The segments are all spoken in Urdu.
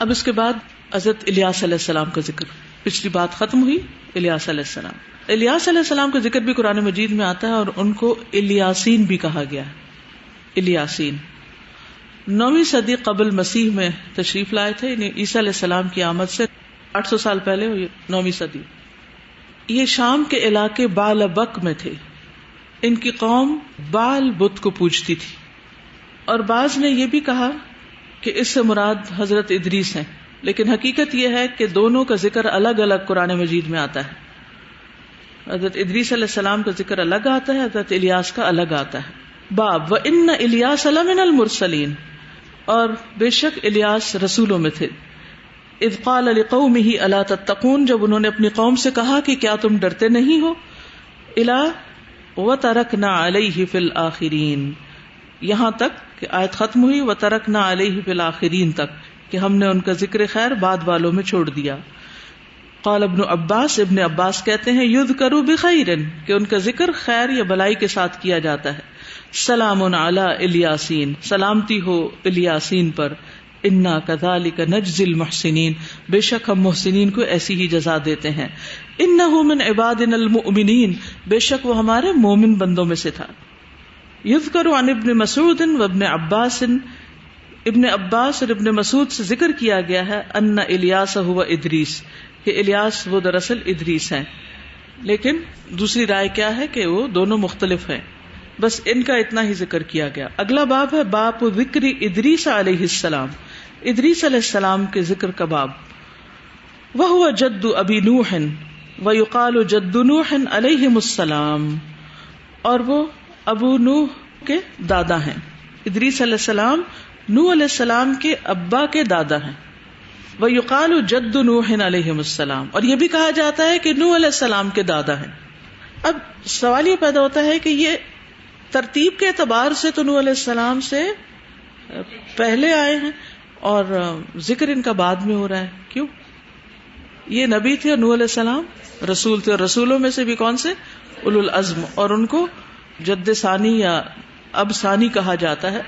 اب اس کے بعد حضرت الیاس علیہ السلام کا ذکر. پچھلی بات ختم ہوئی الیاس علیہ السلام. الیاس علیہ السلام کا ذکر بھی قرآن مجید میں آتا ہے اور ان کو الیاسین بھی کہا گیا ہے. الیاسین 9ویں صدی قبل مسیح میں تشریف لائے تھے. عیسیٰ علیہ السلام کی آمد سے 800 سال پہلے 9ویں صدی. یہ شام کے علاقے بالبک میں تھے. ان کی قوم بال بت کو پوجتی تھی، اور بعض نے یہ بھی کہا کہ اس سے مراد حضرت ادریس ہیں، لیکن حقیقت یہ ہے کہ دونوں کا ذکر الگ الگ قرآن مجید میں آتا ہے. حضرت ادریس علیہ السلام کا ذکر الگ آتا ہے، حضرت الیاس کا الگ آتا ہے. باب وَإِنَّ إِلْيَاسَ لَمِنَ الْمُرْسَلِينَ، اور بے شک الیاس رسولوں میں تھے. اذ قال لقومه الا تتقون، جب انہوں نے اپنی قوم سے کہا کہ کیا تم ڈرتے نہیں ہو. الا وترکنا علیہ فی الآخرین، یہاں تک کہ آیت ختم ہوئی وترکنا علیہ فی الآخرین تک، کہ ہم نے ان کا ذکر خیر بعد والوں میں چھوڑ دیا. قال ابن عباس، ابن عباس کہتے ہیں یذکر بخیر، کہ ان کا ذکر خیر یا بلائی کے ساتھ کیا جاتا ہے. سلام علی الیاسین، سلامتی ہو الیاسین پر. انا کذالک نجزی المحسنین، بے شک ہم محسنین کو ایسی ہی جزا دیتے ہیں. انہ من عبادنا المؤمنین، بے شک وہ ہمارے مومن بندوں میں سے تھا. یذکر عن ابن مسعود و ابن عباس، ابن عباس اور ابن مسعود سے ذکر کیا گیا ہے ان الیاس هو ادریس، کہ الیاس وہ دراصل ادریس ہیں. لیکن دوسری رائے کیا ہے کہ وہ دونوں مختلف ہیں، بس ان کا اتنا ہی ذکر کیا گیا. اگلا باب ہے باب ذکر ادریس علیہ السلام، ادریس علیہ السلام کے ذکر کا باب. وہو جد ابی نوح ویقال جد نوح علیہم السلام، اور وہ ابو نوح کے دادا ہیں. ادریس علیہ السلام نوح علیہ السلام کے ابا کے دادا ہیں. ویقال جد نوح علیہم السلام، اور یہ بھی کہا جاتا ہے کہ نوح علیہ السلام کے دادا ہیں. اب سوال یہ پیدا ہوتا ہے کہ یہ ترتیب کے اعتبار سے تو نوح علیہ السلام سے پہلے آئے ہیں اور ذکر ان کا بعد میں ہو رہا ہے، کیوں؟ یہ نبی تھے اور نوح علیہ السلام رسول تھے، اور رسولوں میں سے بھی کون سے؟ اولو العزم، اور ان کو جد ثانی یا اب ثانی کہا جاتا ہے،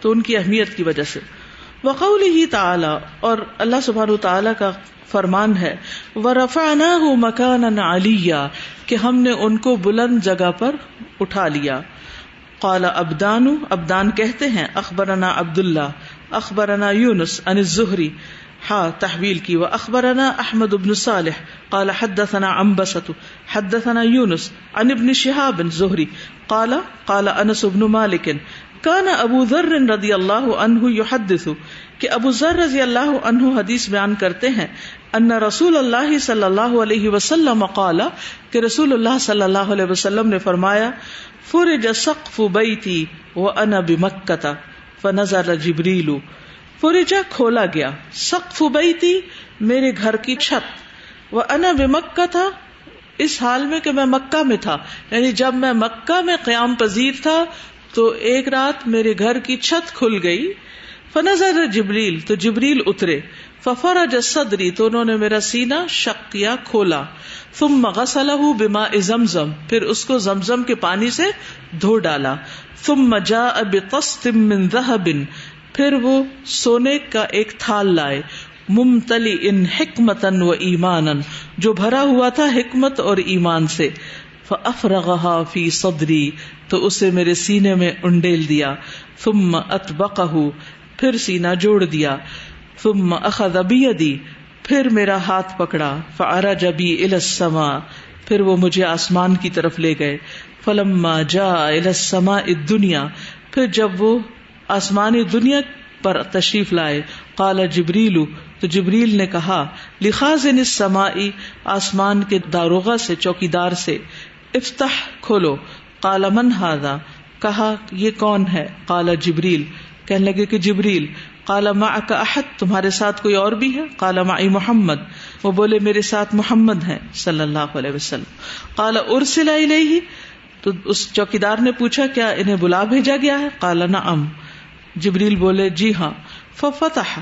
تو ان کی اہمیت کی وجہ سے. وقولہ تعالی، اور اللہ سبحانہ وتعالی کا فرمان ہے وَرَفَعْنَاهُ مَكَانًا عَلِيًّا، کہ ہم نے ان کو بلند جگہ پر اٹھا لیا. قال ابدان کہتے ہیں اخبرنا عبداللہ اخبرنا یونس عن الزہری، تحویل کی. واخبرنا احمد بن صالح قال حدثنا عنبسة حدثنا یونس عن ابن شہاب زہری قال قال انس بن مالک کان ابو ذر رضی اللہ عنہ یحدث، کہ ابو ذر رضی اللہ عنہ حدیث بیان کرتے ہیں ان رسول اللہ صلی اللہ علیہ وسلم قال، کہ رسول اللہ صلی اللہ علیہ وسلم نے فرمایا فرج سقف بیتی وانا بمکہ فنزل جبریل. فرجا کھولا گیا، سقف بیتی میرے گھر کی چھت، وانا بمکہ تھا اس حال میں کہ میں مکہ میں تھا، یعنی جب میں مکہ میں قیام پذیر تھا تو ایک رات میرے گھر کی چھت کھل گئی. فنزل جبریل، تو جبریل اترے. ففرج صدری، تو انہوں نے میرا سینہ شق کیا، کھولا. ثم غسلہ بماء زمزم، پھر اس کو زمزم کے پانی سے دھو ڈالا. ثم جاء بطست من ذهب، پھر وہ سونے کا ایک تھال لائے. ممتلئ حکمتا و ایمانا، جو بھرا ہوا تھا حکمت اور ایمان سے. فافرغها فی صدری، تو اسے میرے سینے میں انڈیل دیا. ثم اطبقہ، پھر سینہ جوڑ دیا. ثم اخذ بیدی، پھر میرا ہاتھ پکڑا. فعرج بی الی السماء، پھر وہ مجھے آسمان کی طرف لے گئے. فلما جاء الی السماء الدنیا، پھر جب وہ آسمانی دنیا پر تشریف لائے. قال جبریل، تو جبریل نے کہا لخازن السماء، آسمان کے داروغہ سے، چوکیدار سے، افتح، کھولو. قال من ھذا، کہا یہ کون ہے؟ قال جبریل، کہنے لگے کہ جبریل. قال معک احد، تمہارے ساتھ کوئی اور بھی ہے؟ قال معی محمد، وہ بولے میرے ساتھ محمد ہیں صلی اللہ علیہ وسلم. قال ارسل الیہ، تو اس چوکیدار نے پوچھا کیا انہیں بلا بھیجا گیا ہے؟ قال نعم، جبریل بولے جی ہاں. ففتح،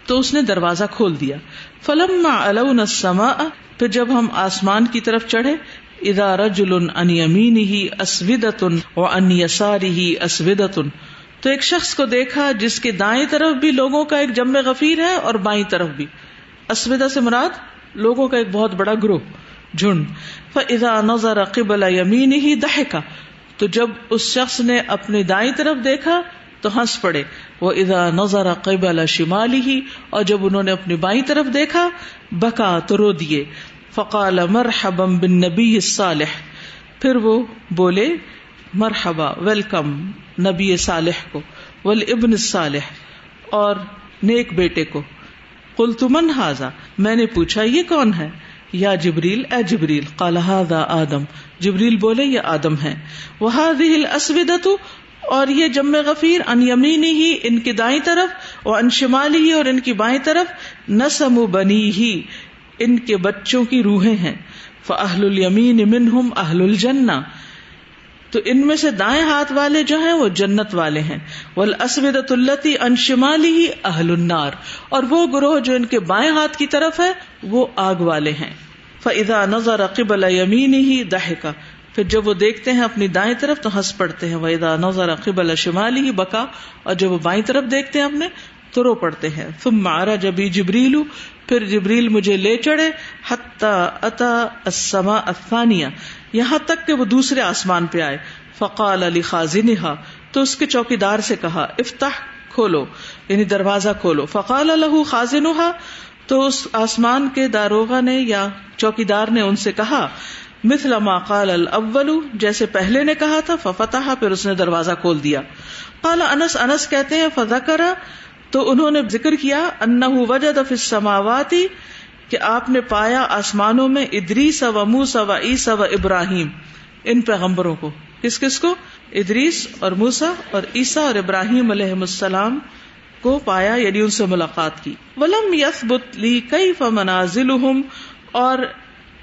تو اس نے دروازہ کھول دیا. فلما علونا السماء، پھر جب ہم آسمان کی طرف چڑھے. اذا رجل عن یمینہ اسودۃ وعن یسارہ اسودۃ، تو ایک شخص کو دیکھا جس کے دائیں طرف بھی لوگوں کا ایک جمع غفیر ہے اور بائیں طرف بھی. اسودہ سے مراد لوگوں کا ایک بہت بڑا گروہ، جھنڈ. فَإِذَا نَظَرَ قِبَلَ يَمِينِهِ ضَحِكَ، تو جب اس شخص نے اپنی دائیں طرف دیکھا تو ہنس پڑے. وَإِذَا نَظَرَ قِبَلَ شِمَالِهِ، اور جب انہوں نے اپنی بائیں طرف دیکھا بکا تو رو دیے. فَقَالَ مَرْحَبًا بِالنَّبِيِّ الصَّالِحِ، پھر وہ بولے مرحبا، ویلکم نبی صالح کو، والابن الصالح، اور نیک بیٹے کو. قلت من ھذا، میں نے پوچھا یہ کون ہے؟ یا جبریل، اے جبریل. قال ھذا آدم، جبریل بولے یہ آدم ہے. وھذہ الاسودۃ، اور یہ جمع غفیر، عن یمینہ، ان کی دائیں طرف، وعن شمالہ، اور ان کی بائیں طرف، نسم بنیہ، ان کے بچوں کی روحیں ہیں. فاہل الیمین منہم اہل الجنہ، تو ان میں سے دائیں ہاتھ والے جو ہیں وہ جنت والے ہیں. والاسودۃ التی عن شمالہ اہل النار، اور وہ گروہ جو ان کے بائیں ہاتھ کی طرف ہے وہ آگ والے ہیں. فاذا نظر قبل یمینہ ضحک، پھر جب وہ دیکھتے ہیں اپنی دائیں طرف تو ہنس پڑتے ہیں. واذا نظر قبل شمالہ بکا، اور جب وہ بائیں طرف دیکھتے ہیں اپنے تو رو پڑتے ہیں. ثم عرج بی جبریل، پھر جبریل مجھے لے چڑھے، حتی اتی السماء الثانیہ، یہاں تک کہ وہ دوسرے آسمان پہ آئے. فقال لخازنها، تو اس کے چوکیدار سے کہا، افتح، کھولو، یعنی دروازہ کھولو. فقال له خازنها، تو اس آسمان کے داروغہ نے یا چوکیدار نے ان سے کہا، مثل ما قال الاول، جیسے پہلے نے کہا تھا. ففتح، پھر اس نے دروازہ کھول دیا. قال انس، انس کہتے ہیں، فذکر، تو انہوں نے ذکر کیا، انہ وجد فی السماوات، کہ آپ نے پایا آسمانوں میں، ادریس و موسیٰ و عیسیٰ و ابراہیم، ان پیغمبروں کو. کس کس کو؟ ادریس اور موسیٰ اور عیسیٰ اور ابراہیم علیہ السلام کو پایا، یعنی ان سے ملاقات کی. ولم یثبت لی کیف منازلہم، اور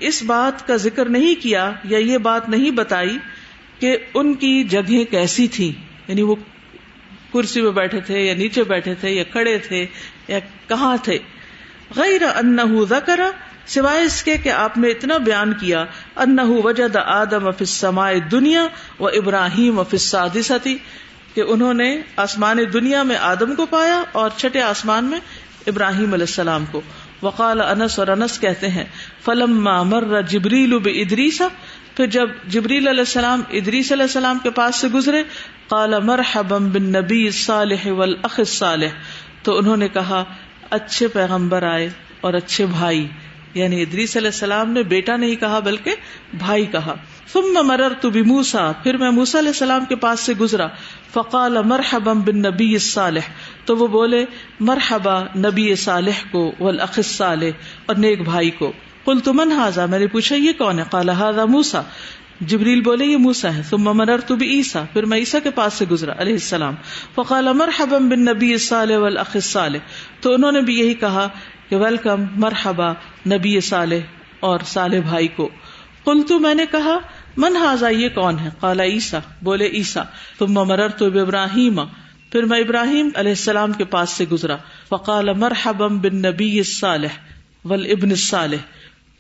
اس بات کا ذکر نہیں کیا یا یہ بات نہیں بتائی کہ ان کی جگہیں کیسی تھیں، یعنی وہ کرسی پہ بیٹھے تھے یا نیچے بیٹھے تھے یا کھڑے تھے یا کہاں تھے. غیر انہ ذکر، سوائے اس کے کہ آپ نے اتنا بیان کیا، انہ وجد آدم فی السماء الدنیا و ابراہیم فی السادسۃ، کہ انہوں نے آسمان دنیا میں آدم کو پایا اور چھٹے آسمان میں ابراہیم علیہ السلام کو. وقال انس، اور انس کہتے ہیں، فلما مر جبریل بادریس، پھر جب جبریل علیہ السلام ادریس علیہ السلام کے پاس سے گزرے، قال مرحبا بالنبی الصالح والاخ الصالح، تو انہوں نے کہا اچھے پیغمبر آئے اور اچھے بھائی، یعنی ادریس علیہ السلام نے بیٹا نہیں کہا بلکہ بھائی کہا. ثم مررت بموسیٰ، پھر میں موسیٰ علیہ السلام کے پاس سے گزرا. فقال مرحبا بالنبی الصالح، تو وہ بولے مرحبا نبی صالح کو، والاخ الصالح، اور نیک بھائی کو. قلت من ھذا، میں نے پوچھا یہ کون ہے؟ قال ھذا موسیٰ، جبریل بولے یہ موسیٰ ہے. ثم مررت بعیسیٰ، پھر میں عیسیٰ کے پاس سے گزرا علیہ السلام. فقال مرحبا بالنبی الصالح والاخ الصالح، تو انہوں نے بھی یہی کہا کہ ویلکم، مرحبا نبی صالح اور صالح بھائی کو. قلت، میں نے کہا من ھذا، یہ کون ہے؟ قال عیسیٰ، بولے عیسیٰ. ثم مررت بابراہیم، پھر میں ابراہیم علیہ السلام کے پاس سے گزرا. فقال مرحبا بالنبی الصالح والابن الصالح،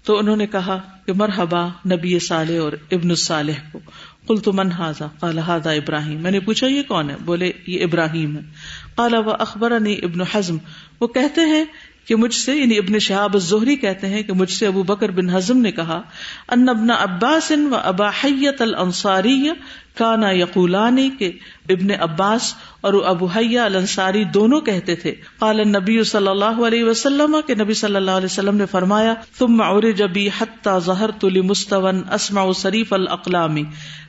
تو انہوں نے کہا کہ مرحبا نبی صالح اور ابن الصالح کو. قلت من ھذا؟ قال ھذا ابراہیم، میں نے پوچھا یہ کون ہے؟ بولے یہ ابراہیم ہے. قال واخبرنی ابن حزم، وہ کہتے ہیں کہ مجھ سے، یعنی ابن شہاب الزہری کہتے ہیں کہ مجھ سے ابو بکر بن حزم نے کہا، ان ابن عباس و ابا حیۃ الانصاری کانا یقولان، کہ ابن عباس اور ابو حیہ الانصاری دونوں کہتے تھے، قال النبی صلی اللہ علیہ وسلم، کہ نبی صلی اللہ علیہ وسلم نے فرمایا، ثم عرج بی حتی ظہرت لمستوى اسمع صریف الاقلام،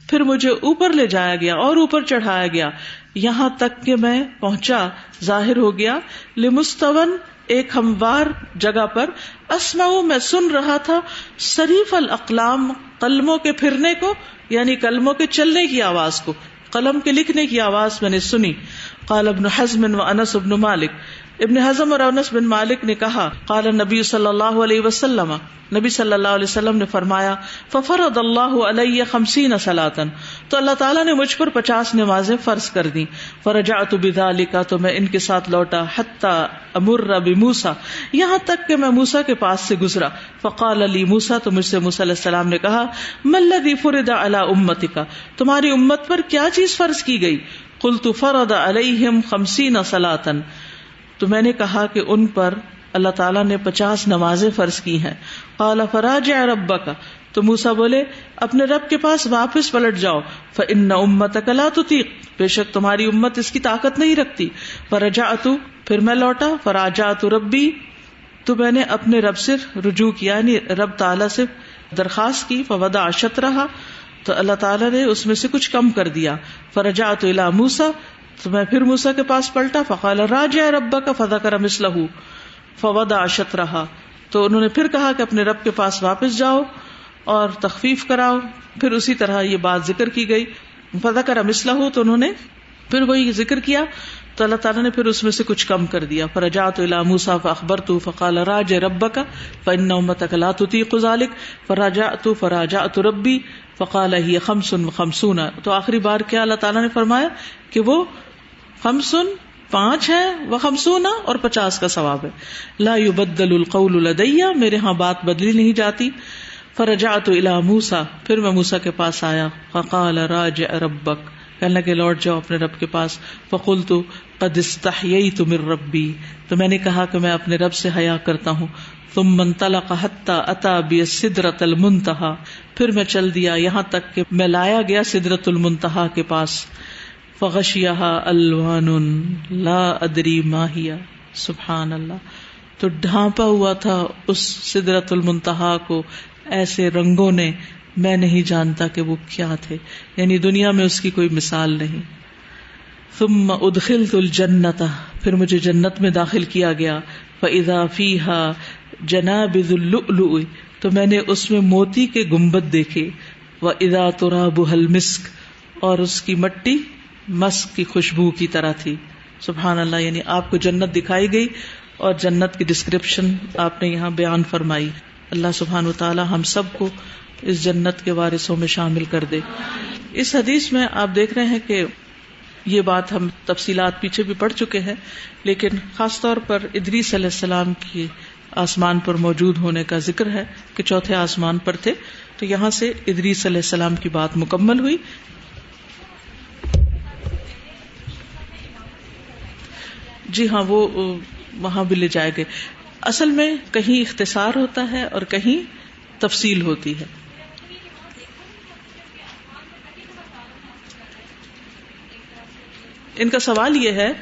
پھر مجھے اوپر لے جایا گیا اور اوپر چڑھایا گیا یہاں تک کہ میں پہنچا، ظاہر ہو گیا، لمستوى، ایک ہموار جگہ پر، اسمع، میں سن رہا تھا، صریف الاقلام، قلموں کے پھرنے کو، یعنی قلموں کے چلنے کی آواز کو، قلم کے لکھنے کی آواز میں نے سنی. قال ابن حزم و انس بن مالک، ابن حزم اور انس بن مالک نے کہا، قال النبی صلی اللہ علیہ وسلم، نبی صلی اللہ علیہ وسلم نے فرمایا، ففرض اللہ علی 50 صلاۃ، تو اللہ تعالیٰ نے مجھ پر 50 نمازیں فرض کر دیں. فرجعت بذلک، تو میں ان کے ساتھ لوٹا، حتی امر بموسیٰ، یہاں تک کہ میں موسیٰ کے پاس سے گزرا. فقال لی موسیٰ، تو مجھ سے موسیٰ علیہ السلام نے کہا، ما الذی فرض علی امتک، تمہاری امت پر کیا چیز فرض کی گئی؟ قلت فرض علیہم 50 صلاۃ، تو میں نے کہا کہ ان پر اللہ تعالیٰ نے 50 نمازیں فرض کی ہیں. قال فراجع ربک، تو موسیٰ بولے اپنے رب کے پاس واپس پلٹ جاؤ. فإن امتک لا تطیق، بے شک تمہاری امت اس کی طاقت نہیں رکھتی. فرجعت، پھر میں لوٹا. فراجعت ربی، تو میں نے اپنے رب سے رجوع کیا، یعنی رب تعالیٰ سے درخواست کی. فوضع شطرھا، تو اللہ تعالیٰ نے اس میں سے کچھ کم کر دیا. فرجعت الی موسیٰ، تو میں پھر موسیٰ کے پاس پلٹا. فقال راجع ربک فذکر مثلہ فوضع شطرھا، تو انہوں نے پھر کہا کہ اپنے رب کے پاس واپس جاؤ اور تخفیف کراؤ. پھر اسی طرح یہ بات ذکر کی گئی. فذکر مثلہ، تو انہوں نے پھر وہی ذکر کیا، تو اللہ تعالیٰ نے پھر اس میں سے کچھ کم کر دیا. فرجعت الی موسیٰ فاخبرتہ فقال راجع ربک فإن امتک لا تطیق ذلک. فراجعت ربی فقال ہی 55. تو آخری بار کیا اللہ تعالیٰ نے فرمایا کہ وہ 5 ہے، وہ 50 اور 50 کا ثواب ہے. لا یبدل القول لدی، میرے ہاں بات بدلی نہیں جاتی. فرجعت الی موسیٰ، پھر میں موسیٰ کے پاس آیا. فقال راجع ربک، کہنے لگے لوٹ جاؤ اپنے رب کے پاس. فقلت قد استحییت من ربی، تو میں نے کہا کہ میں اپنے رب سے حیا کرتا ہوں. ثم انطلق حتی اتی بالسدرۃ المنتہی، پھر میں چل دیا یہاں تک کہ میں لایا گیا سدرۃ المنتہی کے پاس. فغشیہا الوان لا ادری ما ہی، سبحان اللہ، تو ڈھانپا ہوا تھا اس سدرۃ المنتہی کو ایسے رنگوں نے، میں نہیں جانتا کہ وہ کیا تھے، یعنی دنیا میں اس کی کوئی مثال نہیں. ثم ادخلت الجنۃ، پھر مجھے جنت میں داخل کیا گیا. فاذا فیہا جنابذ اللؤلؤ، تو میں نے اس میں موتی کے گنبد دیکھے. واذا ترابها المسک، اور اس کی مٹی مسک کی خوشبو کی طرح تھی. سبحان اللہ، یعنی آپ کو جنت دکھائی گئی اور جنت کی ڈسکرپشن آپ نے یہاں بیان فرمائی. اللہ سبحانہ وتعالی ہم سب کو اس جنت کے وارثوں میں شامل کر دے. اس حدیث میں آپ دیکھ رہے ہیں کہ یہ بات ہم تفصیلات پیچھے بھی پڑھ چکے ہیں، لیکن خاص طور پر ادریس علیہ السلام کی آسمان پر موجود ہونے کا ذکر ہے کہ چوتھے آسمان پر تھے. تو یہاں سے ادریس علیہ السلام کی بات مکمل ہوئی. جی ہاں، وہ وہاں بھی لے جائے گئے. اصل میں کہیں اختصار ہوتا ہے اور کہیں تفصیل ہوتی ہے. ان کا سوال یہ ہے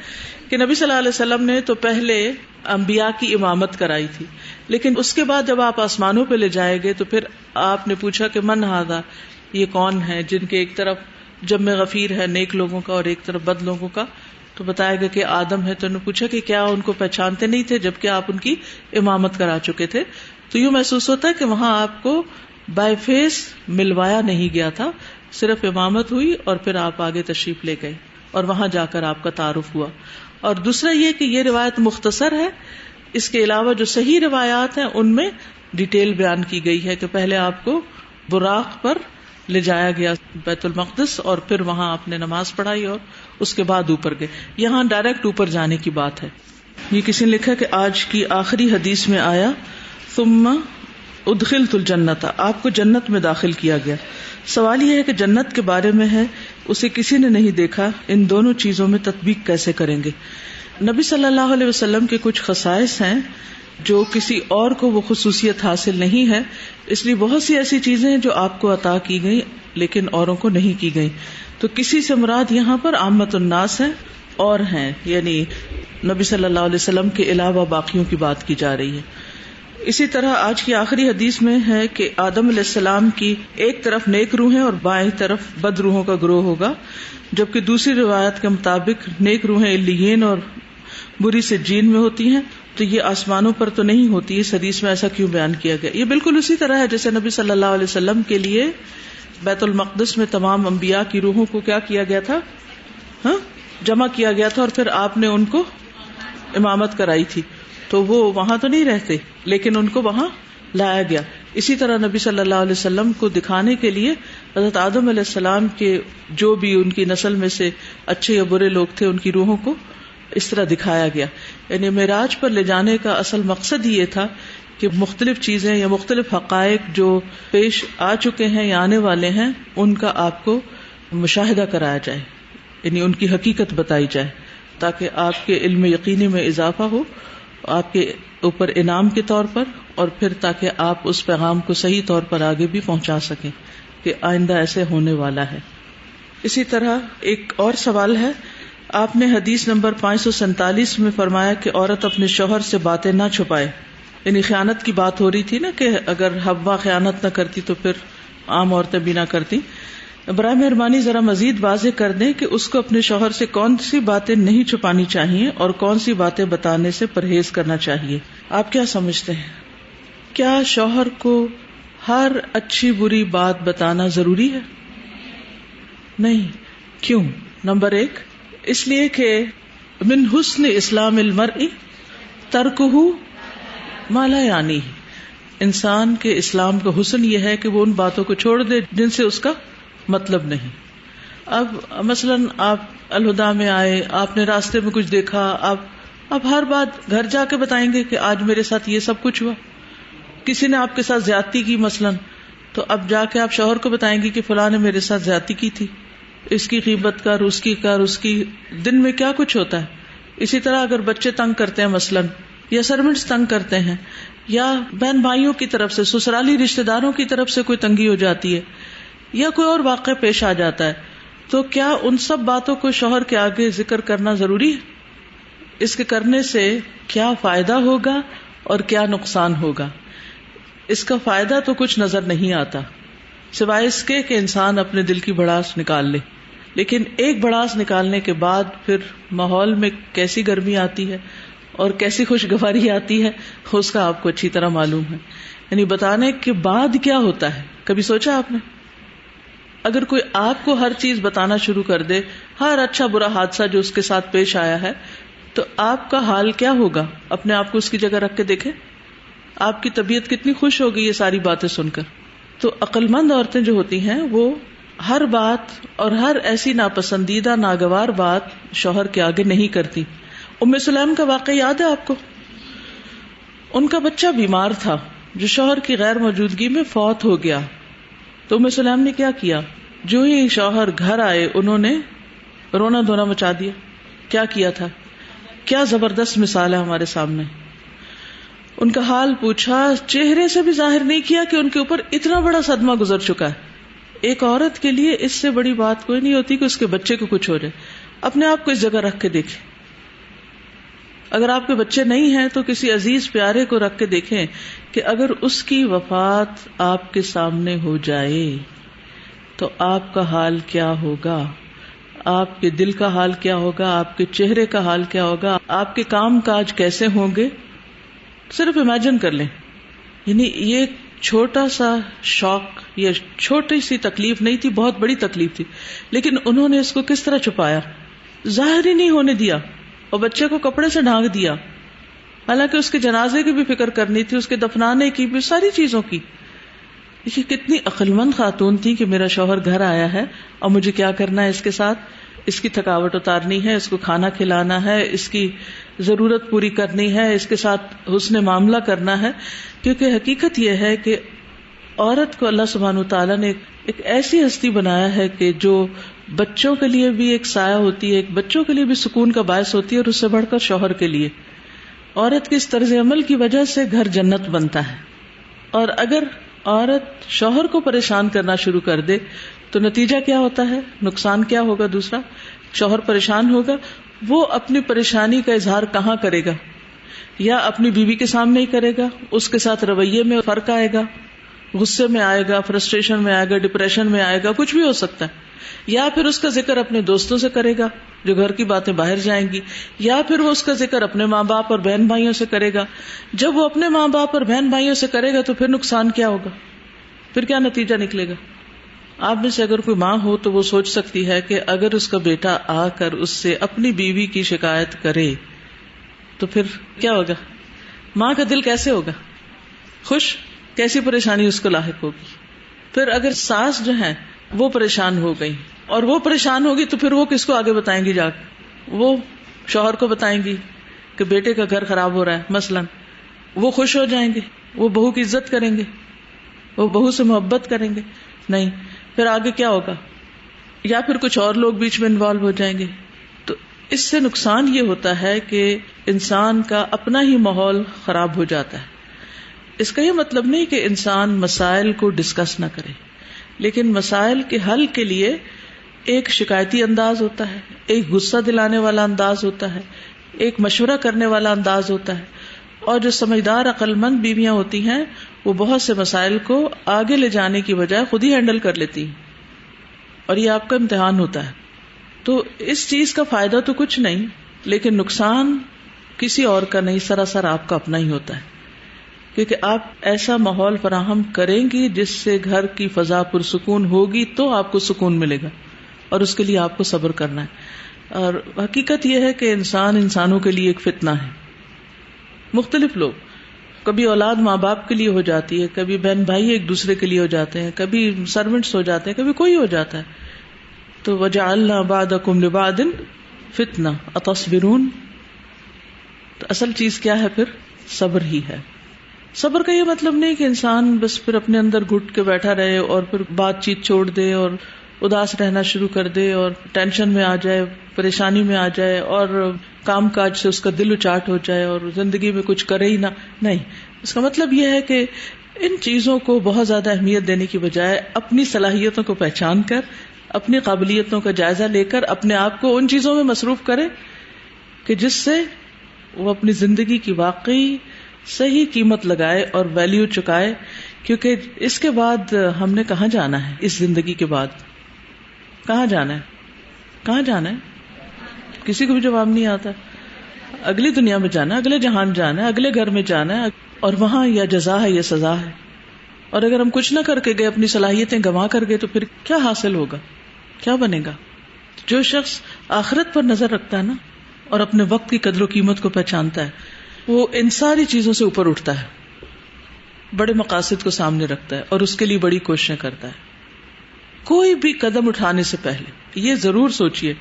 کہ نبی صلی اللہ علیہ وسلم نے تو پہلے انبیاء کی امامت کرائی تھی، لیکن اس کے بعد جب آپ آسمانوں پہ لے جائے گئے تو پھر آپ نے پوچھا کہ من ھذا، یہ کون ہے جن کے ایک طرف جمع غفیر ہے نیک لوگوں کا اور ایک طرف بد لوگوں کا. تو بتایا گیا کہ آدم ہے. تو انہوں نے پوچھا کہ کیا ان کو پہچانتے نہیں تھے جبکہ آپ ان کی امامت کرا چکے تھے. تو یوں محسوس ہوتا ہے کہ وہاں آپ کو بائی فیس ملوایا نہیں گیا تھا، صرف امامت ہوئی اور پھر آپ آگے تشریف لے گئے اور وہاں جا کر آپ کا تعارف ہوا. اور دوسرا یہ کہ یہ روایت مختصر ہے، اس کے علاوہ جو صحیح روایات ہیں ان میں ڈیٹیل بیان کی گئی ہے کہ پہلے آپ کو براق پر لے جایا گیا بیت المقدس اور پھر وہاں آپ نے نماز پڑھائی اور اس کے بعد اوپر گئے. یہاں ڈائریکٹ اوپر جانے کی بات ہے. یہ کسی نے لکھا کہ آج کی آخری حدیث میں آیا ثم ادخلت الجنت، آپ کو جنت میں داخل کیا گیا. سوال یہ ہے کہ جنت کے بارے میں ہے، اسے کسی نے نہیں دیکھا، ان دونوں چیزوں میں تطبیق کیسے کریں گے؟ نبی صلی اللہ علیہ وسلم کے کچھ خصائص ہیں جو کسی اور کو وہ خصوصیت حاصل نہیں ہے، اس لیے بہت سی ایسی چیزیں ہیں جو آپ کو عطا کی گئی لیکن اوروں کو نہیں کی گئی. تو کسی سے مراد یہاں پر عامت الناس ہیں اور ہیں، یعنی نبی صلی اللہ علیہ وسلم کے علاوہ باقیوں کی بات کی جا رہی ہے. اسی طرح آج کی آخری حدیث میں ہے کہ آدم علیہ السلام کی ایک طرف نیک روحیں اور بائیں طرف بد روحوں کا گروہ ہوگا، جبکہ دوسری روایت کے مطابق نیک روحیں علیین اور بری سے جین میں ہوتی ہیں. تو یہ آسمانوں پر تو نہیں ہوتی، اس حدیث میں ایسا کیوں بیان کیا گیا؟ یہ بالکل اسی طرح ہے جیسے نبی صلی اللہ علیہ وسلم کے لیے بیت المقدس میں تمام انبیاء کی روحوں کو کیا کیا گیا تھا؟ جمع کیا گیا تھا اور پھر آپ نے ان کو امامت کرائی تھی. تو وہ وہاں تو نہیں رہتے لیکن ان کو وہاں لایا گیا. اسی طرح نبی صلی اللہ علیہ وسلم کو دکھانے کے لیے حضرت آدم علیہ السلام کے جو بھی ان کی نسل میں سے اچھے یا برے لوگ تھے ان کی روحوں کو اس طرح دکھایا گیا. یعنی معراج پر لے جانے کا اصل مقصد یہ تھا کہ مختلف چیزیں یا مختلف حقائق جو پیش آ چکے ہیں یا آنے والے ہیں ان کا آپ کو مشاہدہ کرایا جائے. یعنی ان کی حقیقت بتائی جائے تاکہ آپ کے علم یقینی میں اضافہ ہو آپ کے اوپر انعام کے طور پر، اور پھر تاکہ آپ اس پیغام کو صحیح طور پر آگے بھی پہنچا سکیں کہ آئندہ ایسے ہونے والا ہے۔ اسی طرح ایک اور سوال ہے، آپ نے حدیث نمبر 547 میں فرمایا کہ عورت اپنے شوہر سے باتیں نہ چھپائے، یعنی خیانت کی بات ہو رہی تھی نا کہ اگر حوا خیانت نہ کرتی تو پھر عام عورتیں بھی نہ کرتی۔ برائے مہربانی ذرا مزید واضح کر دیں کہ اس کو اپنے شوہر سے کون سی باتیں نہیں چھپانی چاہیے اور کون سی باتیں بتانے سے پرہیز کرنا چاہیے۔ آپ کیا سمجھتے ہیں، کیا شوہر کو ہر اچھی بری بات بتانا ضروری ہے؟ نہیں۔ کیوں؟ نمبر 1، اس لیے کہ من حسن اسلام المرء ترکہ ما لا یعنیہ، انسان کے اسلام کا حسن یہ ہے کہ وہ ان باتوں کو چھوڑ دے جن سے اس کا مطلب نہیں۔ اب مثلاً آپ الہدا میں آئے، آپ نے راستے میں کچھ دیکھا، آپ ہر بات گھر جا کے بتائیں گے کہ آج میرے ساتھ یہ سب کچھ ہوا۔ کسی نے آپ کے ساتھ زیادتی کی مثلاً، تو اب جا کے آپ شوہر کو بتائیں گے کہ فلاں نے میرے ساتھ زیادتی کی تھی، اس کی غیبت کر، اس کی دن میں کیا کچھ ہوتا ہے۔ اسی طرح اگر بچے تنگ کرتے ہیں مثلاً، یا سرونٹس تنگ کرتے ہیں، یا بہن بھائیوں کی طرف سے، سسرالی رشتہ داروں کی طرف سے کوئی تنگی ہو جاتی ہے، یا کوئی اور واقعہ پیش آ جاتا ہے، تو کیا ان سب باتوں کو شوہر کے آگے ذکر کرنا ضروری ہے؟ اس کے کرنے سے کیا فائدہ ہوگا اور کیا نقصان ہوگا؟ اس کا فائدہ تو کچھ نظر نہیں آتا سوائے اس کے کہ انسان اپنے دل کی بڑاس نکال لے، لیکن ایک بڑاس نکالنے کے بعد پھر ماحول میں کیسی گرمی آتی ہے اور کیسی خوشگواری آتی ہے اس کا آپ کو اچھی طرح معلوم ہے۔ یعنی بتانے کے بعد کیا ہوتا ہے، کبھی سوچا آپ نے؟ اگر کوئی آپ کو ہر چیز بتانا شروع کر دے، ہر اچھا برا حادثہ جو اس کے ساتھ پیش آیا ہے، تو آپ کا حال کیا ہوگا؟ اپنے آپ کو اس کی جگہ رکھ کے دیکھیں، آپ کی طبیعت کتنی خوش ہوگی یہ ساری باتیں سن کر۔ تو عقل مند عورتیں جو ہوتی ہیں وہ ہر بات اور ہر ایسی ناپسندیدہ ناگوار بات شوہر کے آگے نہیں کرتی۔ ام سلیم کا واقعہ یاد ہے آپ کو؟ ان کا بچہ بیمار تھا جو شوہر کی غیر موجودگی میں فوت ہو گیا، تو ام سلیم نے کیا کیا؟ جو ہی شوہر گھر آئے انہوں نے رونا دھونا مچا دیا۔ کیا کیا تھا؟ کیا زبردست مثال ہے ہمارے سامنے۔ ان کا حال پوچھا، چہرے سے بھی ظاہر نہیں کیا کہ ان کے اوپر اتنا بڑا صدمہ گزر چکا ہے۔ ایک عورت کے لیے اس سے بڑی بات کوئی نہیں ہوتی کہ اس کے بچے کو کچھ ہو جائے۔ اپنے آپ کو اس جگہ رکھ کے دیکھیں، اگر آپ کے بچے نہیں ہیں تو کسی عزیز پیارے کو رکھ کے دیکھیں کہ اگر اس کی وفات آپ کے سامنے ہو جائے تو آپ کا حال کیا ہوگا، آپ کے دل کا حال کیا ہوگا، آپ کے چہرے کا حال کیا ہوگا، آپ کے کام کاج کیسے ہوں گے۔ صرف امیجن کر لیں۔ یعنی یہ چھوٹا سا شوق، یہ چھوٹی سی تکلیف نہیں تھی، بہت بڑی تکلیف تھی، لیکن انہوں نے اس کو کس طرح چھپایا، ظاہر ہی نہیں ہونے دیا، اور بچے کو کپڑے سے ڈھانک دیا، حالانکہ اس کے جنازے کی بھی فکر کرنی تھی، اس کے دفنانے کی بھی، ساری چیزوں کی۔ یہ کتنی عقل مند خاتون تھی کہ میرا شوہر گھر آیا ہے اور مجھے کیا کرنا ہے اس کے ساتھ، اس کی تھکاوٹ اتارنی ہے، اس کو کھانا کھلانا ہے، اس کی ضرورت پوری کرنی ہے، اس کے ساتھ حسن معاملہ کرنا ہے۔ کیونکہ حقیقت یہ ہے کہ عورت کو اللہ سبحانہ وتعالیٰ نے ایک ایسی ہستی بنایا ہے کہ جو بچوں کے لیے بھی ایک سایہ ہوتی ہے، ایک بچوں کے لیے بھی سکون کا باعث ہوتی ہے، اور اس سے بڑھ کر شوہر کے لیے۔ عورت کے اس طرز عمل کی وجہ سے گھر جنت بنتا ہے، اور اگر عورت شوہر کو پریشان کرنا شروع کر دے تو نتیجہ کیا ہوتا ہے، نقصان کیا ہوگا؟ دوسرا، شوہر پریشان ہوگا، وہ اپنی پریشانی کا اظہار کہاں کرے گا؟ یا اپنی بیوی کے سامنے ہی کرے گا، اس کے ساتھ رویے میں فرق آئے گا، غصے میں آئے گا، فرسٹریشن میں آئے گا، ڈپریشن میں آئے گا، کچھ بھی ہو سکتا ہے۔ یا پھر اس کا ذکر اپنے دوستوں سے کرے گا جو گھر کی باتیں باہر جائیں گی، یا پھر وہ اس کا ذکر اپنے ماں باپ اور بہن بھائیوں سے کرے گا۔ جب وہ اپنے ماں باپ اور بہن بھائیوں سے کرے گا تو پھر نقصان کیا ہوگا، پھر کیا نتیجہ نکلے گا؟ آپ میں سے اگر کوئی ماں ہو تو وہ سوچ سکتی ہے کہ اگر اس کا بیٹا آ کر اس سے اپنی بیوی کی شکایت کرے تو پھر کیا ہوگا؟ ماں کا دل کیسے ہوگا؟ خوش؟ کیسی پریشانی اس کو لاحق ہوگی؟ پھر اگر ساس جو ہیں وہ پریشان ہو گئی اور وہ پریشان ہوگی تو پھر وہ کس کو آگے بتائیں گی؟ جا کے وہ شوہر کو بتائیں گی کہ بیٹے کا گھر خراب ہو رہا ہے مثلاً، وہ خوش ہو جائیں گے، وہ بہو کی عزت کریں گے، وہ بہو سے محبت کریں گے؟ نہیں، پھر آگے کیا ہوگا؟ یا پھر کچھ اور لوگ بیچ میں انوالو ہو جائیں گے. تو اس سے نقصان یہ ہوتا ہے کہ انسان کا اپنا ہی ماحول خراب ہو جاتا ہے. اس کا یہ مطلب نہیں کہ انسان مسائل کو ڈسکس نہ کرے، لیکن مسائل کے حل کے لیے ایک شکایتی انداز ہوتا ہے، ایک غصہ دلانے والا انداز ہوتا ہے، ایک مشورہ کرنے والا انداز ہوتا ہے. اور جو سمجھدار عقل مند بیویاں ہوتی ہیں وہ بہت سے مسائل کو آگے لے جانے کی بجائے خود ہی ہینڈل کر لیتی ہیں، اور یہ آپ کا امتحان ہوتا ہے. تو اس چیز کا فائدہ تو کچھ نہیں، لیکن نقصان کسی اور کا نہیں، سراسر آپ کا اپنا ہی ہوتا ہے. کیونکہ آپ ایسا ماحول فراہم کریں گی جس سے گھر کی فضا پرسکون ہوگی تو آپ کو سکون ملے گا، اور اس کے لیے آپ کو صبر کرنا ہے. اور حقیقت یہ ہے کہ انسان انسانوں کے لیے ایک فتنہ ہے. مختلف لوگ، کبھی اولاد ماں باپ کے لیے ہو جاتی ہے، کبھی بہن بھائی ایک دوسرے کے لیے ہو جاتے ہیں، کبھی سرونٹس ہو جاتے ہیں، کبھی کوئی ہو جاتا ہے. تو وجعلنا بعضکم لبعض فتنہ اتصبرون. تو اصل چیز کیا ہے پھر؟ صبر ہی ہے. صبر کا یہ مطلب نہیں کہ انسان بس پھر اپنے اندر گھٹ کے بیٹھا رہے اور پھر بات چیت چھوڑ دے اور اداس رہنا شروع کر دے اور ٹینشن میں آ جائے، پریشانی میں آ جائے اور کام کاج سے اس کا دل اچاٹ ہو جائے اور زندگی میں کچھ کرے ہی نہ. نہیں، اس کا مطلب یہ ہے کہ ان چیزوں کو بہت زیادہ اہمیت دینے کی بجائے اپنی صلاحیتوں کو پہچان کر، اپنی قابلیتوں کا جائزہ لے کر اپنے آپ کو ان چیزوں میں مصروف کرے کہ جس سے وہ اپنی زندگی کی واقعی صحیح قیمت لگائے اور ویلیو چکائے. کیونکہ اس کے بعد ہم نے کہاں جانا ہے؟ اس زندگی کے بعد کہاں جانا ہے؟ کہاں جانا ہے؟ کسی کو بھی جواب نہیں آتا. اگلی دنیا میں جانا ہے، اگلے جہان جانا ہے، اگلے گھر میں جانا ہے، اور وہاں یا جزا ہے یا سزا ہے. اور اگر ہم کچھ نہ کر کے گئے، اپنی صلاحیتیں گنوا کر گئے، تو پھر کیا حاصل ہوگا؟ کیا بنے گا؟ جو شخص آخرت پر نظر رکھتا ہے نا، اور اپنے وقت کی قدر و قیمت کو پہچانتا ہے، وہ ان ساری چیزوں سے اوپر اٹھتا ہے، بڑے مقاصد کو سامنے رکھتا ہے اور اس کے لیے بڑی کوششیں کرتا ہے. کوئی بھی قدم اٹھانے سے پہلے یہ ضرور سوچئے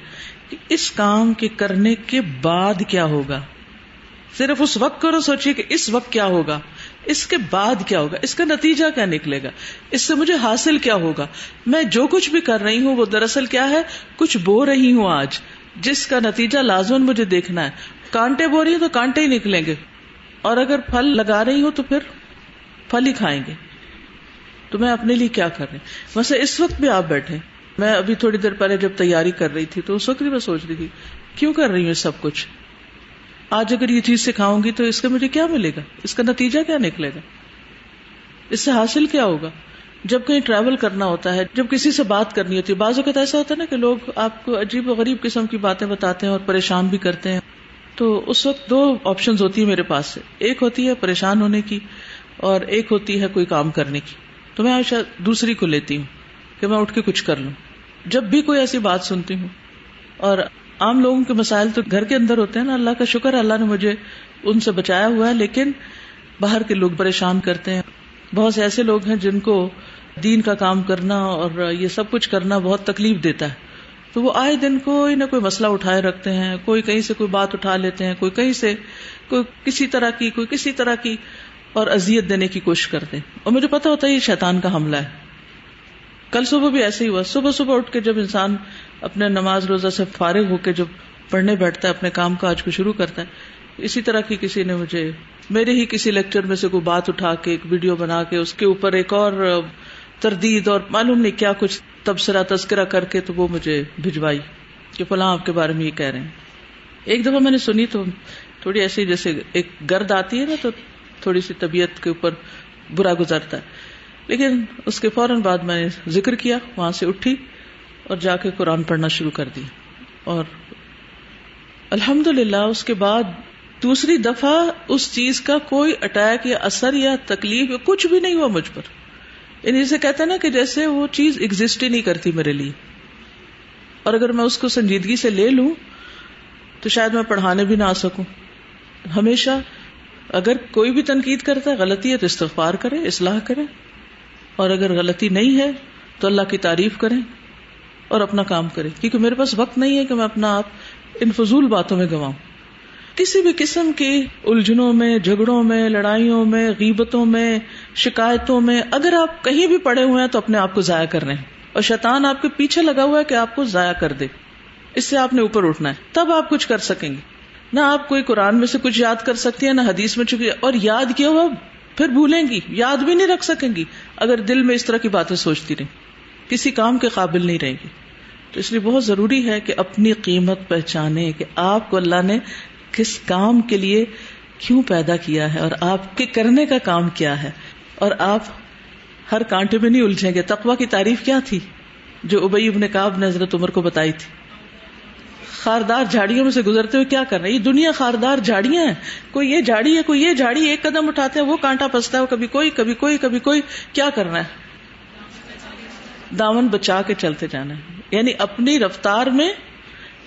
کہ اس کام کے کرنے کے بعد کیا ہوگا. صرف اس وقت کو سوچئے کہ اس وقت کیا ہوگا، اس کے بعد کیا ہوگا، اس کا نتیجہ کیا نکلے گا، اس سے مجھے حاصل کیا ہوگا. میں جو کچھ بھی کر رہی ہوں وہ دراصل کیا ہے؟ کچھ بو رہی ہوں آج، جس کا نتیجہ لازماً مجھے دیکھنا ہے. کانٹے بو رہی ہوں تو کانٹے ہی نکلیں گے، اور اگر پھل لگا رہی ہوں تو پھر پھل ہی کھائیں گے. تو میں اپنے لیے کیا کر رہی ہوں؟ ویسے اس وقت بھی آپ بیٹھے، میں ابھی تھوڑی دیر پہلے جب تیاری کر رہی تھی تو اس وقت بھی میں سوچ رہی تھی کیوں کر رہی ہوں سب کچھ. آج اگر یہ چیز سکھاؤں گی تو اس کا مجھے کیا ملے گا، اس کا نتیجہ کیا نکلے گا، اس سے حاصل کیا ہوگا. جب کہیں ٹریول کرنا ہوتا ہے، جب کسی سے بات کرنی ہوتی ہے، بعض اوقات ایسا ہوتا ہے نا کہ لوگ آپ کو عجیب و غریب قسم کی باتیں بتاتے ہیں اور پریشان بھی کرتے ہیں. تو اس وقت دو آپشنز ہوتی ہیں میرے پاس سے، ایک ہوتی ہے پریشان ہونے کی اور ایک ہوتی ہے کوئی کام کرنے کی. تو میں ہمیشہ دوسری کو لیتی ہوں کہ میں اٹھ کے کچھ کر لوں. جب بھی کوئی ایسی بات سنتی ہوں، اور عام لوگوں کے مسائل تو گھر کے اندر ہوتے ہیں نا، اللہ کا شکر ہے اللہ نے مجھے ان سے بچایا ہوا ہے، لیکن باہر کے لوگ پریشان کرتے ہیں. بہت سے ایسے لوگ ہیں جن کو دین کا کام کرنا اور یہ سب کچھ کرنا بہت تکلیف دیتا ہے. تو وہ آئے دن کوئی نہ کوئی مسئلہ اٹھائے رکھتے ہیں، کوئی کہیں سے کوئی بات اٹھا لیتے ہیں، کوئی کہیں سے کوئی کسی طرح کی اور اذیت دینے کی کوشش کرتے ہیں. اور مجھے پتا ہوتا ہے یہ شیطان کا حملہ ہے. کل صبح بھی ایسے ہی ہوا. صبح اٹھ کے جب انسان اپنے نماز روزہ سے فارغ ہو کے جب پڑھنے بیٹھتا ہے، اپنے کام کاج کو شروع کرتا ہے، اسی طرح کی کسی نے مجھے میرے ہی کسی لیکچر میں سے کوئی بات اٹھا کے ایک ویڈیو بنا کے اس کے اوپر ایک اور تردید اور معلوم نہیں کیا کچھ تبصرہ تذکرہ کر کے تو وہ مجھے بھجوائی کہ فلاں آپ کے بارے میں یہ کہہ رہے ہیں. ایک دفعہ میں نے سنی تو تھوڑی ایسی جیسے ایک گرد آتی ہے نا، تو تھوڑی سی طبیعت کے اوپر برا گزرتا ہے. لیکن اس کے فوراً بعد میں نے ذکر کیا، وہاں سے اٹھی اور جا کے قرآن پڑھنا شروع کر دی. اور الحمدللہ اس کے بعد دوسری دفعہ اس چیز کا کوئی اٹیک یا اثر یا تکلیف یا کچھ بھی نہیں ہوا مجھ پر. یعنی جسے کہتے ہیں نا کہ جیسے وہ چیز ایگزسٹ ہی نہیں کرتی میرے لیے. اور اگر میں اس کو سنجیدگی سے لے لوں تو شاید میں پڑھانے بھی نہ آ سکوں. ہمیشہ اگر کوئی بھی تنقید کرتا ہے، غلطی ہے تو استغفار کرے، اصلاح کرے، اور اگر غلطی نہیں ہے تو اللہ کی تعریف کریں اور اپنا کام کریں. کیونکہ میرے پاس وقت نہیں ہے کہ میں اپنا آپ ان فضول باتوں میں گنواؤں. کسی بھی قسم کی الجھنوں میں، جھگڑوں میں، لڑائیوں میں، غیبتوں میں، شکایتوں میں اگر آپ کہیں بھی پڑے ہوئے ہیں تو اپنے آپ کو ضائع کر رہے ہیں. اور شیطان آپ کے پیچھے لگا ہوا ہے کہ آپ کو ضائع کر دے. اس سے آپ نے اوپر اٹھنا ہے, تب آپ کچھ کر سکیں گے. نہ آپ کوئی قرآن میں سے کچھ یاد کر سکتی ہیں, نہ حدیث میں چکی, اور یاد کیا ہوا پھر بھولیں گی, یاد بھی نہیں رکھ سکیں گی اگر دل میں اس طرح کی باتیں سوچتی رہیں, کسی کام کے قابل نہیں رہیں گی. تو اس لیے بہت ضروری ہے کہ اپنی قیمت پہچانیں کہ آپ کو اللہ نے کس کام کے لیے کیوں پیدا کیا ہے اور آپ کے کرنے کا کام کیا ہے, اور آپ ہر کانٹے میں نہیں الجھیں گے. تقویٰ کی تعریف کیا تھی جو ابی ابن کعب نے حضرت عمر کو بتائی تھی؟ خاردار جھاڑیوں میں سے گزرتے ہوئے کیا کرنا ہے, یہ دنیا خاردار جھاڑیاں ہیں, کوئی یہ جھاڑی ہے, کوئی یہ جھاڑی, ایک قدم اٹھاتے ہیں وہ کانٹا پستا ہے, کبھی کوئی کبھی کوئی کبھی کوئی. کیا کرنا ہے؟ دامن بچا کے چلتے جانا ہے, یعنی اپنی رفتار میں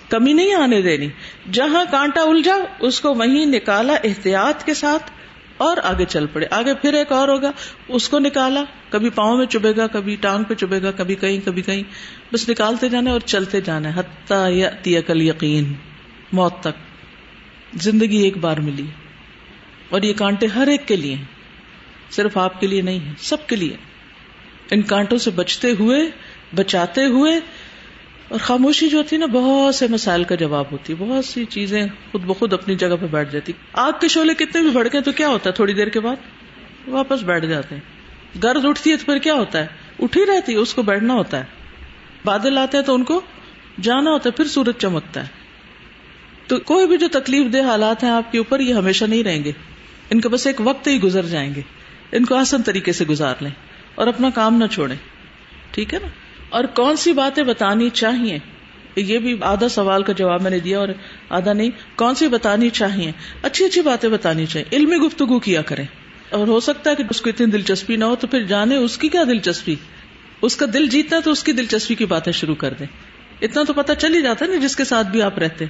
کمی نہیں آنے دینی. جہاں کانٹا الجھا اس کو وہیں نکالا احتیاط کے ساتھ اور آگے چل پڑے. آگے پھر ایک اور ہوگا, اس کو نکالا, کبھی پاؤں میں چبھے گا, کبھی ٹانگ پہ چبھے گا, کبھی کہیں کبھی کہیں, بس نکالتے جانا اور چلتے جانا ہے حتی یأتیک الیقین, موت تک. زندگی ایک بار ملی اور یہ کانٹے ہر ایک کے لیے ہیں, صرف آپ کے لیے نہیں ہے, سب کے لیے. ان کانٹوں سے بچتے ہوئے, بچاتے ہوئے, اور خاموشی جو ہوتی ہے نا بہت سے مسائل کا جواب ہوتی ہے. بہت سی چیزیں خود بخود اپنی جگہ پہ بیٹھ جاتی. آگ کے شعلے کتنے بھی بھڑکیں تو کیا ہوتا ہے, تھوڑی دیر کے بعد واپس بیٹھ جاتے ہیں. گرد اٹھتی ہے تو پھر کیا ہوتا ہے, اٹھی رہتی ہے, اس کو بیٹھنا ہوتا ہے. بادل آتے ہیں تو ان کو جانا ہوتا ہے, پھر سورج چمکتا ہے. تو کوئی بھی جو تکلیف دہ حالات ہیں آپ کے اوپر, یہ ہمیشہ نہیں رہیں گے, ان کا بس ایک وقت ہی گزر جائیں گے. ان کو آسان طریقے سے گزار لیں اور اپنا کام نہ چھوڑیں, ٹھیک ہے نا. اور کون سی باتیں بتانی چاہیے, یہ بھی آدھا سوال کا جواب میں نے دیا اور آدھا نہیں. کون سی بتانی چاہیے؟ اچھی اچھی باتیں بتانی چاہیے, علمی گفتگو کیا کریں. اور ہو سکتا ہے کہ اس کو اتنی دلچسپی نہ ہو تو پھر جانے اس کی کیا دلچسپی, اس کا دل جیتنا تو اس کی دلچسپی کی باتیں شروع کر دیں. اتنا تو پتہ چل ہی جاتا ہے نا جس کے ساتھ بھی آپ رہتے.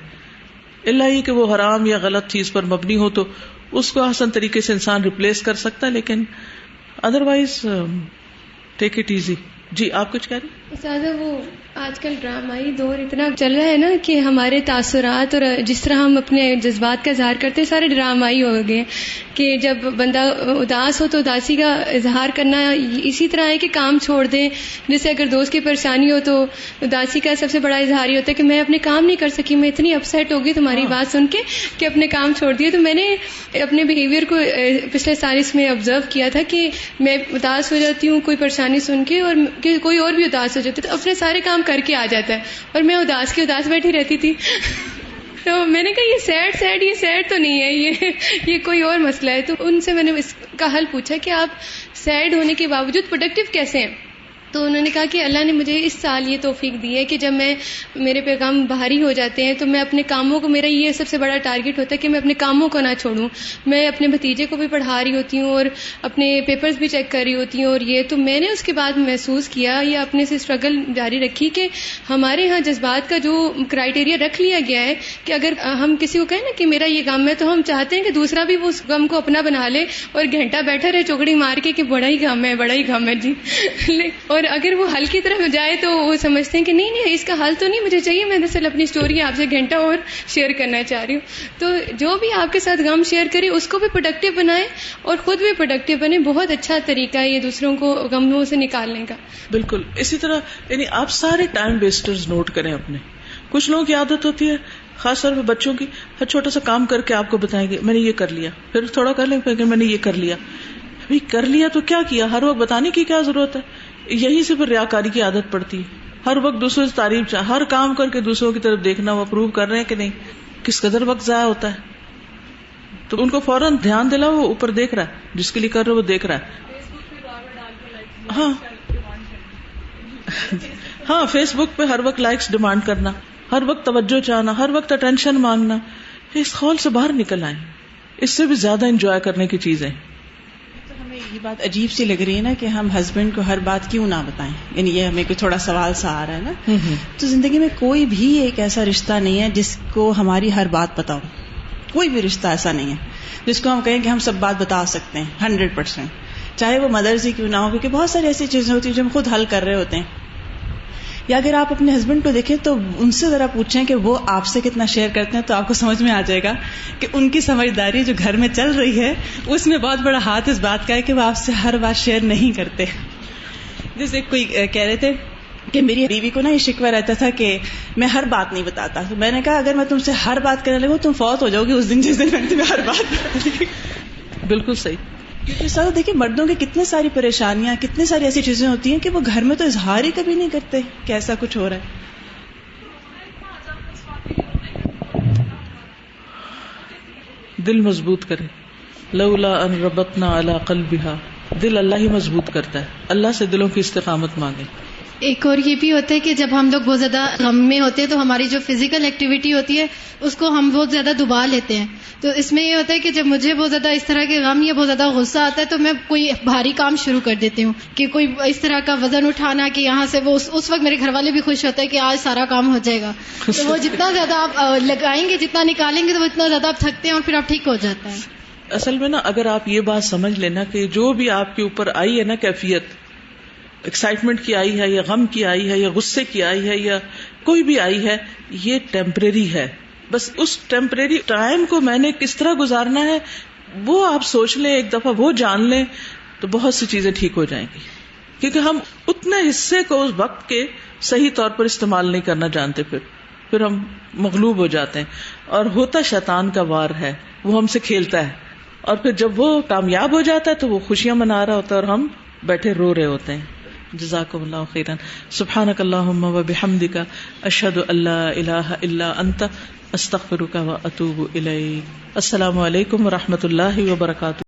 اللہ ہی کہ وہ حرام یا غلط چیز پر مبنی ہو تو اس کو آسان طریقے سے انسان ریپلیس کر سکتا ہے, لیکن ادروائز ٹیک اٹ ایزی. جی آپ کچھ کہہ رہے ہیں؟ زیادہ وہ آج کل ڈرامائی دور اتنا چل رہا ہے نا کہ ہمارے تاثرات اور جس طرح ہم اپنے جذبات کا اظہار کرتے ہیں سارے ڈرامائی ہو گئے. کہ جب بندہ اداس ہو تو اداسی کا اظہار کرنا اسی طرح ہے کہ کام چھوڑ دیں. جیسے اگر دوست کی پریشانی ہو تو اداسی کا سب سے بڑا اظہار یہ ہوتا ہے کہ میں اپنے کام نہیں کر سکی, میں اتنی اپسیٹ ہو گئی تمہاری بات سن کے کہ اپنے کام چھوڑ دیے. تو میں نے اپنے بیہیویئر کو پچھلے سال اس میں آبزرو کیا تھا کہ میں اداس ہو جاتی ہوں کوئی پریشانی سن کے, اور کہ کوئی اور بھی اداس ہو جاتا ہے تو اپنے سارے کام کر کے آ جاتا ہے, اور میں اداس کی اداس بیٹھی رہتی تھی. تو میں نے کہا یہ سیڈ تو نہیں ہے, یہ کوئی اور مسئلہ ہے. تو ان سے میں نے اس کا حل پوچھا کہ آپ سیڈ ہونے کے باوجود پروڈکٹیو کیسے ہیں. تو انہوں نے کہا کہ اللہ نے مجھے اس سال یہ توفیق دی ہے کہ جب میرے پیغام بھاری ہو جاتے ہیں تو میں اپنے کاموں کو, میرا یہ سب سے بڑا ٹارگٹ ہوتا ہے کہ میں اپنے کاموں کو نہ چھوڑوں. میں اپنے بھتیجے کو بھی پڑھا رہی ہوتی ہوں اور اپنے پیپرز بھی چیک کر رہی ہوتی ہوں, اور یہ تو میں نے اس کے بعد محسوس کیا یا اپنے سے اسٹرگل جاری رکھی کہ ہمارے ہاں جذبات کا جو کرائٹیریا رکھ لیا گیا ہے کہ اگر ہم کسی کو کہیں نا کہ میرا یہ غم ہے تو ہم چاہتے ہیں کہ دوسرا بھی وہ اس غم کو اپنا بنا لے اور گھنٹہ بیٹھا رہے چوکڑی مار کے کہ بڑا ہی غم ہے جی. اور اگر وہ حل کی طرف جائے تو وہ سمجھتے ہیں کہ نہیں اس کا حل تو نہیں مجھے چاہیے, میں دراصل اپنی اسٹوری آپ سے گھنٹہ اور شیئر کرنا چاہ رہی ہوں. تو جو بھی آپ کے ساتھ غم شیئر کرے اس کو بھی پروڈکٹیو بنائیں اور خود بھی پروڈکٹیو بنے. بہت اچھا طریقہ ہے یہ دوسروں کو غموں سے نکالنے کا. بالکل اسی طرح یعنی آپ سارے ٹائم ویسٹرز نوٹ کریں اپنے. کچھ لوگوں کی عادت ہوتی ہے خاص طور پہ بچوں کی, ہر چھوٹا سا کام کر کے آپ کو بتائیں گے میں نے یہ کر لیا, پھر تھوڑا کر لیں پھر میں نے یہ کر لیا. ابھی کر لیا تو کیا کیا, ہر وقت بتانے کی کیا ضرورت ہے. یہی سے پھر ریاکاری کی عادت پڑتی ہے, ہر وقت دوسروں سے تعریف ہر کام کر کے دوسروں کی طرف دیکھنا وہ اپروو کر رہے ہیں کہ نہیں, کس قدر وقت ضائع ہوتا ہے. تو ان کو فوراً دھیان دلا, وہ اوپر دیکھ رہا ہے, جس کے لیے کر رہے وہ دیکھ رہا ہے. ہاں فیس بک پہ ہر وقت لائکس ڈیمانڈ کرنا, ہر وقت توجہ چاہنا, ہر وقت اٹینشن مانگنا, اس خول سے باہر نکل آئیں. اس سے بھی زیادہ انجوائے کرنے کی چیزیں. یہ بات عجیب سی لگ رہی ہے نا کہ ہم ہسبینڈ کو ہر بات کیوں نہ بتائیں, یعنی یہ ہمیں کوئی تھوڑا سوال سا آ رہا ہے نا. تو زندگی میں کوئی بھی ایک ایسا رشتہ نہیں ہے جس کو ہماری ہر بات پتا ہو. کوئی بھی رشتہ ایسا نہیں ہے جس کو ہم کہیں کہ ہم سب بات بتا سکتے ہیں 100%, چاہے وہ مدرس ہی کیوں نہ ہو, کیونکہ بہت ساری ایسی چیزیں ہوتی ہیں جو ہم خود حل کر رہے ہوتے ہیں. یا اگر آپ اپنے ہسبینڈ کو دیکھیں تو ان سے ذرا پوچھیں کہ وہ آپ سے کتنا شیئر کرتے ہیں, تو آپ کو سمجھ میں آ جائے گا کہ ان کی سمجھداری جو گھر میں چل رہی ہے اس میں بہت بڑا ہاتھ اس بات کا ہے کہ وہ آپ سے ہر بات شیئر نہیں کرتے. جیسے کوئی کہہ رہے تھے کہ میری بیوی کو نا یہ شکوہ رہتا تھا کہ میں ہر بات نہیں بتاتا. تو میں نے کہا اگر میں تم سے ہر بات کرنے لگوں تم فوت ہو جاؤ گی اس دن جس دن میں نے تمہیں ہر بات بتا دی. بالکل صحیح. کیونکہ سر دیکھیں مردوں کی کتنے ساری پریشانیاں, کتنی ساری ایسی چیزیں ہوتی ہیں کہ وہ گھر میں تو اظہار ہی کبھی نہیں کرتے کہ ایسا کچھ ہو رہا ہے. دل مضبوط کرے. لولا ان ربطنا علی قلبها, دل اللہ ہی مضبوط کرتا ہے. اللہ سے دلوں کی استقامت مانگے. ایک اور یہ بھی ہوتا ہے کہ جب ہم لوگ بہت زیادہ غم میں ہوتے ہیں تو ہماری جو فزیکل ایکٹیویٹی ہوتی ہے اس کو ہم بہت زیادہ دبا لیتے ہیں. تو اس میں یہ ہوتا ہے کہ جب مجھے بہت زیادہ اس طرح کے غم یا بہت زیادہ غصہ آتا ہے تو میں کوئی بھاری کام شروع کر دیتی ہوں, کہ کوئی اس طرح کا وزن اٹھانا کہ یہاں سے وہ اس وقت میرے گھر والے بھی خوش ہوتے ہیں کہ آج سارا کام ہو جائے گا. تو وہ جتنا زیادہ آپ لگائیں گے, جتنا نکالیں گے تو اتنا زیادہ آپ تھکتے ہیں اور پھر آپ ٹھیک ہو جاتا ہے. اصل میں نا اگر آپ یہ بات سمجھ لینا کہ جو بھی آپ کے اوپر آئی ہے نا کیفیت, ایکسائٹمنٹ کی آئی ہے یا غم کی آئی ہے یا غصے کی آئی ہے یا کوئی بھی آئی ہے, یہ ٹیمپریری ہے. بس اس ٹیمپریری ٹائم کو میں نے کس طرح گزارنا ہے وہ آپ سوچ لیں, ایک دفعہ وہ جان لیں تو بہت سی چیزیں ٹھیک ہو جائیں گی. کیونکہ ہم اتنے حصے کو اس وقت کے صحیح طور پر استعمال نہیں کرنا جانتے, پھر ہم مغلوب ہو جاتے ہیں. اور ہوتا شیطان کا وار ہے, وہ ہم سے کھیلتا ہے, اور پھر جب وہ کامیاب ہو جاتا ہے تو وہ خوشیاں منا رہا ہوتا ہے اور ہم بیٹھے رو رہے ہوتے ہیں. جزاکم اللہ خیرا. سبحانک اللہم و بحمدک, اشہد ان لا الہ الا انت, استغفرک و اتوب الیک. السلام علیکم و رحمۃ اللہ وبرکاتہ.